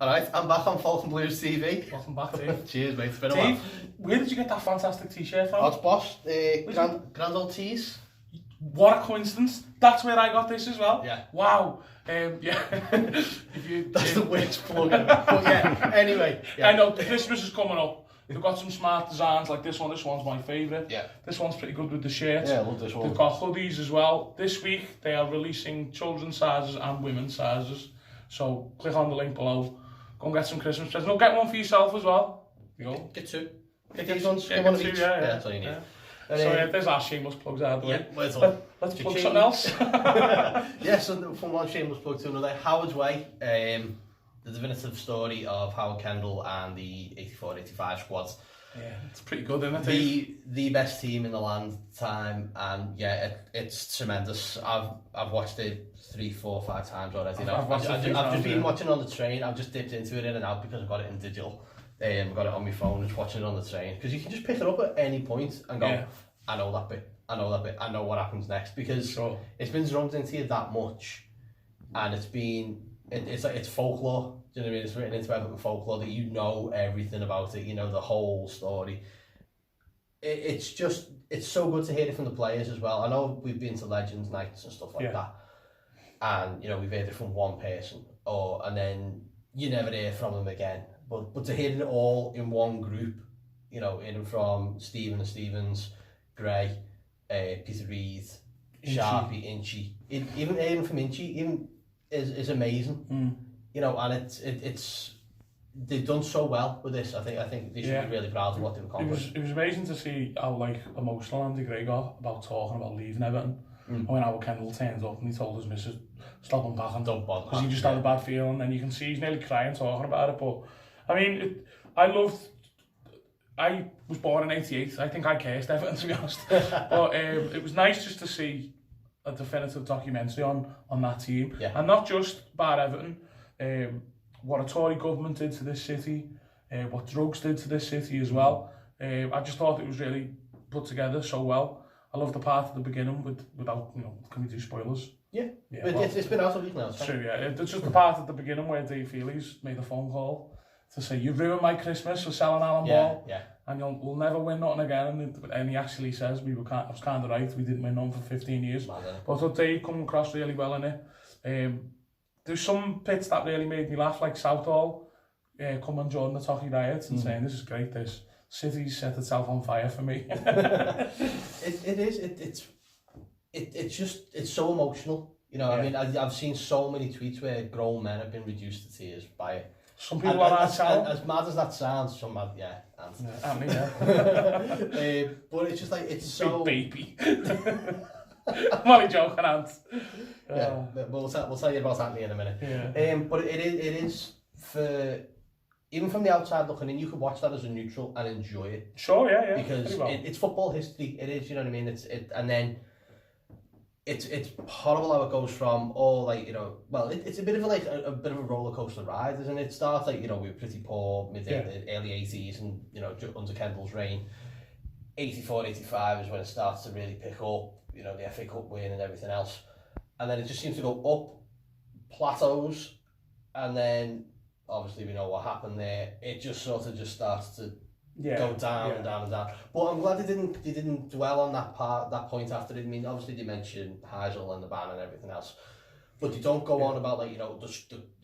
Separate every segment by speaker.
Speaker 1: Alright, I'm back on Falcon Blues TV.
Speaker 2: Welcome back, Dave.
Speaker 1: Cheers, mate. It's been a while.
Speaker 2: Dave, where did you get that fantastic t-shirt from?
Speaker 1: Odds Boss, Grand Old Tees.
Speaker 2: What a coincidence. That's where I got this as well.
Speaker 1: Yeah.
Speaker 2: Wow. Yeah.
Speaker 1: That's the worst plug. But yeah, anyway. Yeah.
Speaker 2: I know, Christmas is coming up. They've got some smart designs like this one. This one's my favourite.
Speaker 1: Yeah.
Speaker 2: This one's pretty good with the shirt.
Speaker 1: Yeah, I love this one.
Speaker 2: They've got hoodies as well. This week, they are releasing children's sizes and women's sizes. So, click on the link below. Go and get some Christmas presents. No, get one for yourself as well. You go.
Speaker 1: Get two.
Speaker 2: Get
Speaker 1: these ones.
Speaker 2: Yeah,
Speaker 1: Get one of
Speaker 2: two,
Speaker 1: each.
Speaker 2: yeah,
Speaker 1: That's all you need.
Speaker 2: Yeah. So yeah, there's our shameless plugs out of the way. Let's plug something else.
Speaker 1: Yes, and from one shameless plug to another, Howard's Way, the definitive story of Howard Kendall and the 84-85 squads.
Speaker 2: Yeah, it's pretty good, isn't it?
Speaker 1: The best team in the land time, and yeah, it's tremendous. I've watched it 3, 4, 5 times already. I've just been watching on the train. I've just dipped into it in and out because I've got it in digital. I've got it on my phone, just watching it on the train, because you can just pick it up at any point and go, yeah. I know that bit, I know what happens next, because it's been drummed into you that much, and it's folklore. Do you know what I mean? It's written into Everton folklore that you know everything about it, you know the whole story. It's so good to hear it from the players as well. I know we've been to Legends nights and stuff like that, and you know we've heard it from one person, and then you never hear from them again. But to hear it all in one group, you know, in from Stephen and Stevens, Gray, Peter Reid, Sharpie, Inchy, even from Inchy, is amazing. You know, and it's they've done so well with this. I think they should be really proud of what they've accomplished.
Speaker 2: It was amazing to see how emotional Andy Gray got about talking about leaving Everton. And when Howard Kendall turns up and he told his missus, stop unpacking, don't bother, because he just had a bad feeling, and you can see he's nearly crying talking about it. But I mean, I was born in '88. I think I cursed Everton, to be honest. But it was nice just to see a definitive documentary on that team, and not just about Everton. What a Tory government did to this city, what drugs did to this city as well. I just thought it was really put together so well. I love the part at the beginning without, can we do spoilers?
Speaker 1: Yeah, it's been out a week now.
Speaker 2: It's true, yeah. It's just the part at the beginning where Dave Feely's made a phone call to say, you ruined my Christmas for selling Alan Ball, and we'll never win nothing again. And he actually says, I was kind of right, we didn't win nothing for 15 years. But I thought Dave come across really well in it. There's some bits that really made me laugh, like Southall coming during the Tocky riots and saying, this is great, this city's set itself on fire for me.
Speaker 1: It's so emotional. You know, I mean, I've seen so many tweets where grown men have been reduced to tears by it.
Speaker 2: Some people are
Speaker 1: as mad as that sounds, some mad, but it's just like, it's so...
Speaker 2: Big baby. I'm only joking, Ant.
Speaker 1: We'll tell you about Anthony in a minute.
Speaker 2: Yeah.
Speaker 1: But it is for... Even from the outside looking in, you could watch that as a neutral and enjoy it.
Speaker 2: Sure, yeah.
Speaker 1: Because it's football history. It is, you know what I mean? And then it's horrible how it goes from it's a bit of a bit of a roller coaster ride, isn't it? It starts we were pretty poor early 80s, and under Kendall's reign, 84-85 is when it starts to really pick up. The FA Cup win and everything else, and then it just seems to go up, plateaus, and then obviously we know what happened there. It just sort of just starts to go down and down and down. But I'm glad they didn't dwell on that point after it. I mean, obviously they mentioned Heysel and the ban and everything else, but they don't go on about the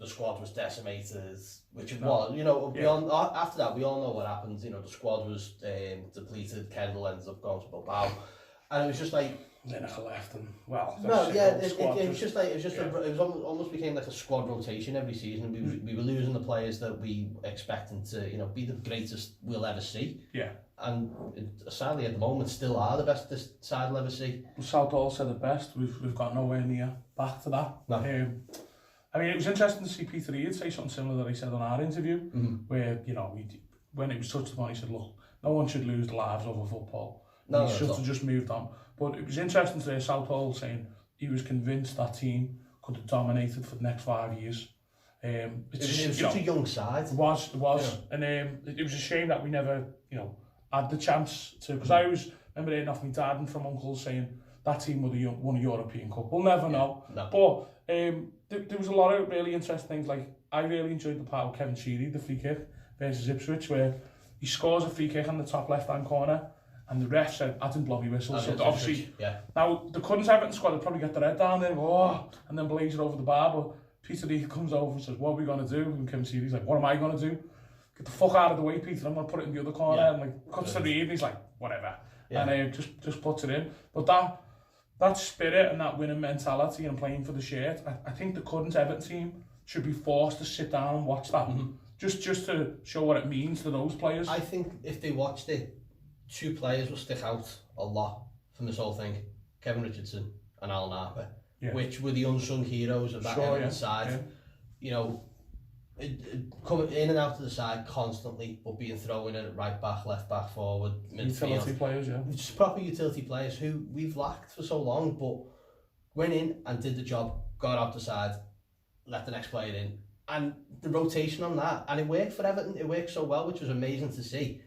Speaker 1: squad was decimated, which it was. Beyond after that, we all know what happens. The squad was depleted. Kendall ends up going to Bilbao, and it was just like.
Speaker 2: Lineker left and
Speaker 1: it almost became like a squad rotation every season. We were losing the players that we expected to be the greatest we'll ever see.
Speaker 2: Yeah.
Speaker 1: And sadly at the moment still are the best this side will ever see.
Speaker 2: Southall said it best. We've got nowhere near back to that.
Speaker 1: No.
Speaker 2: I mean, it was interesting to see Peter Reid say something similar that he said on our interview, where when it was touched upon, he said, "Look, no one should lose their lives over football. He should have just moved on." But it was interesting to hear Southall saying he was convinced that team could have dominated for the next 5 years.
Speaker 1: It was such a young side.
Speaker 2: It was. Yeah. And it was a shame that we never, had the chance to. Because I always remember hearing off my dad and from uncles saying that team would have won a European Cup. We'll never know.
Speaker 1: No.
Speaker 2: But there was a lot of really interesting things, like I really enjoyed the part with Kevin Sheedy, the free kick versus Ipswich, where he scores a free kick on the top left-hand corner, and the ref said, I didn't blow my whistle. So obviously, now the Cuddons Everton squad would probably get the red down there, and then blaze it over the bar, but Peter Lee comes over and says, what are we going to do? And Kevin Sheedy's like, what am I going to do? Get the fuck out of the way, Peter, I'm going to put it in the other corner. And like, cuts to Reed, and he's like, whatever. And just puts it in. But that spirit and that winning mentality and playing for the shirt, I think the Cuddons Everton team should be forced to sit down and watch that. Just to show what it means to those players.
Speaker 1: I think if they watched it, 2 players will stick out a lot from this whole thing. Kevin Richardson and Alan Harper, which were the unsung heroes of that Everton side. You know, coming in and out of the side constantly, but being thrown in at right back, left back, forward, midfield.
Speaker 2: Utility players,
Speaker 1: Just proper utility players who we've lacked for so long, but went in and did the job, got out the side, let the next player in, and the rotation on that, and it worked for Everton. It worked so well, which was amazing to see.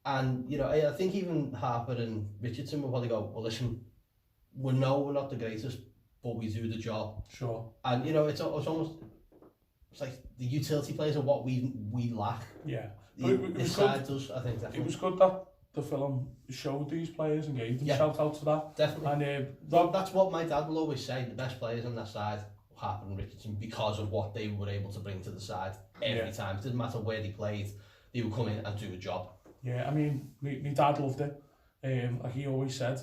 Speaker 1: And you know, I think even Harper and Richardson will probably go, well, listen, we're not the greatest, but we do the job.
Speaker 2: Sure.
Speaker 1: And you know, it's almost. It's like the utility players are what we lack.
Speaker 2: Yeah.
Speaker 1: This side does, I think, definitely.
Speaker 2: It was good that the film showed these players and gave them shout out to that.
Speaker 1: Definitely.
Speaker 2: And
Speaker 1: that's what my dad will always say, the best players on that side, Harper and Richardson, because of what they were able to bring to the side every time. It didn't matter where they played, they would come in and do a job.
Speaker 2: Yeah, I mean, my dad loved it. Like he always said,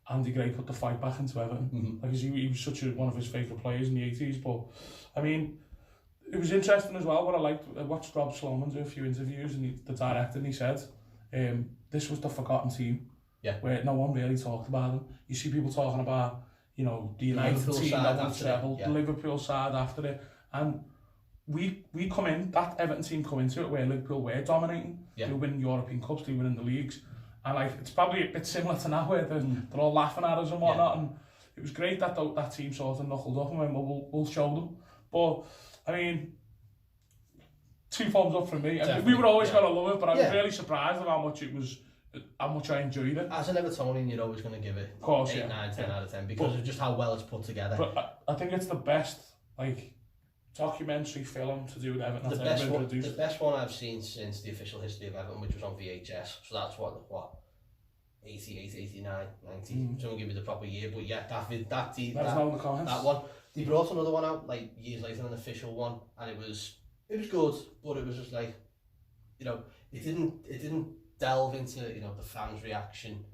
Speaker 2: Andy Gray put the fight back into Everton. Like he was such one of his favourite players in the 80s. But, I mean, it was interesting as well. What I watched Rob Sloman do a few interviews, and the director, and he said, this was the forgotten team. Yeah. Where no one really talked about them. You see people talking about, you know, the United team that won treble, the Liverpool side after it, and we come in, that Everton team come into it where Liverpool were dominating. They were winning European Cups, they were winning the leagues, and like it's probably a bit similar to now where they're all laughing at us and whatnot. And it was great that that team sort of knuckled up and went, well, we'll show them. But I mean, 2 thumbs up from me. I mean, we were always going to love it, but I was really surprised at how much I enjoyed it.
Speaker 1: As an Evertonian, you're always going to give it 8, 9, 10 out of 10 because of just how well it's put together.
Speaker 2: But I think it's the best documentary film to do with Everton.
Speaker 1: The best one I've seen since the official history of Everton, which was on VHS. So that's what 88, 89, 90. Someone give me the proper year, but yeah, that
Speaker 2: in the comments.
Speaker 1: That one. They brought another one out like years later, an official one, and it was good, but it was just like, you know, it didn't delve into, you know, the fans' reaction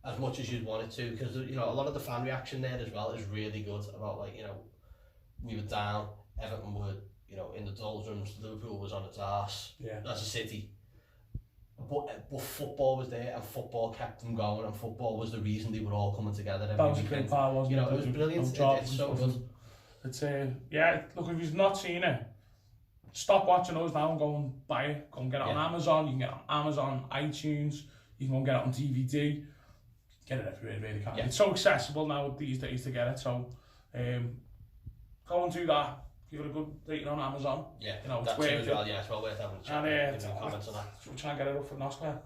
Speaker 1: as much as you'd want it to, because you know a lot of the fan reaction there as well is really good about, like, you know, we were down, Everton were, you know, in the doldrums, Liverpool was on its arse as a city, but football was there and football kept them going, and football was the reason they were all coming together every weekend. You know, it was brilliant. It's so good.
Speaker 2: It's look, if you've not seen it, stop watching us now and go and buy it. Go and get it on Amazon. You can get it on Amazon, iTunes. You can go and get it on DVD. Get it everywhere, really can. It's so accessible now these days to get it. So, go and do that. Give it a good rating on Amazon. Yeah, you know, it's worth it. As well. Yeah, it's well worth having a chat. Comments on that. Should we try and get it up for an Oscar?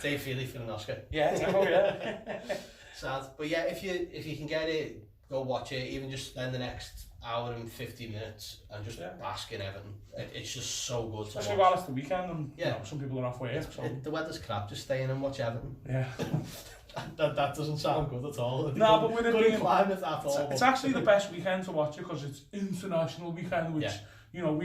Speaker 1: Dave Feely for an Oscar.
Speaker 2: Yeah,
Speaker 1: Sad, but yeah, if you can get it, go watch it. Even just spend the next hour and 50 minutes and just bask in Everton. It's just so good.
Speaker 2: Especially while it's the weekend and you know, some people are off work. So.
Speaker 1: The weather's crap. Just stay in and watch Everton.
Speaker 2: Yeah.
Speaker 1: that doesn't sound good at all.
Speaker 2: No, but with it being
Speaker 1: climate at all.
Speaker 2: It's actually the best weekend to watch it because it's international weekend, which you know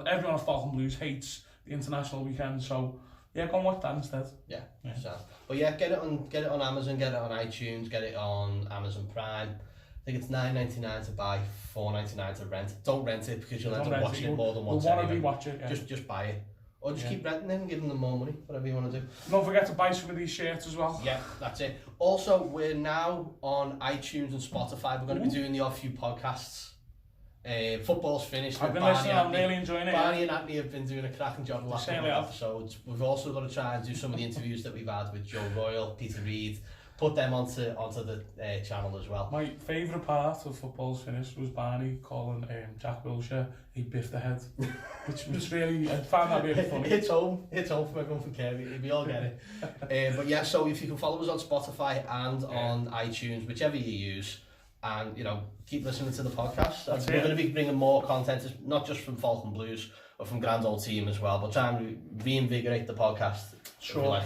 Speaker 2: everyone at Falcon Blues hates the international weekend. So yeah, go and watch that instead.
Speaker 1: Yeah. So, but yeah, get it on Amazon, get it on iTunes, get it on Amazon Prime. I think it's $9.99 to buy, $4.99 to rent. Don't rent it because you'll end up watching it more than once.
Speaker 2: You'll want to rewatch it. Yeah.
Speaker 1: Just buy it. Or just keep renting it and giving them more money, whatever you want to do.
Speaker 2: Don't forget to buy some of these shirts as well.
Speaker 1: Yeah, that's it. Also, we're now on iTunes and Spotify. We're going to be doing the odd few podcasts. Football's finished.
Speaker 2: I've been listening, I'm really enjoying it.
Speaker 1: Barney and Anthony have been doing a cracking job the last couple of episodes. We've also got to try and do some of the interviews that we've had with Joe Royle, Peter Reid. Put them onto the channel as well.
Speaker 2: My favourite part of Football's Finished was Barney calling Jack Wilshere a biff the head, which was really, I found that really funny.
Speaker 1: It's home for everyone from Kirby, we all get it. But yeah, so if you can follow us on Spotify and on iTunes, whichever you use, and keep listening to the podcast. We're going to be bringing more content, not just from Falcon Blues or from Grand Old Team as well, but trying to reinvigorate the podcast.
Speaker 2: Sure.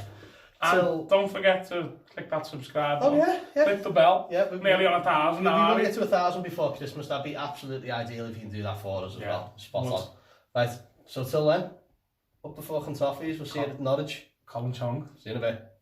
Speaker 2: And don't forget to click that subscribe button.
Speaker 1: Yeah.
Speaker 2: Click the bell.
Speaker 1: Yeah,
Speaker 2: nearly on 1,000 now.
Speaker 1: We want to get to 1,000 before Christmas. That'd be absolutely ideal if you can do that for us as well. Spot on. Right, so till then, up the fucking toffees. We'll see you at Norwich.
Speaker 2: Colin Chong.
Speaker 1: See you in a bit.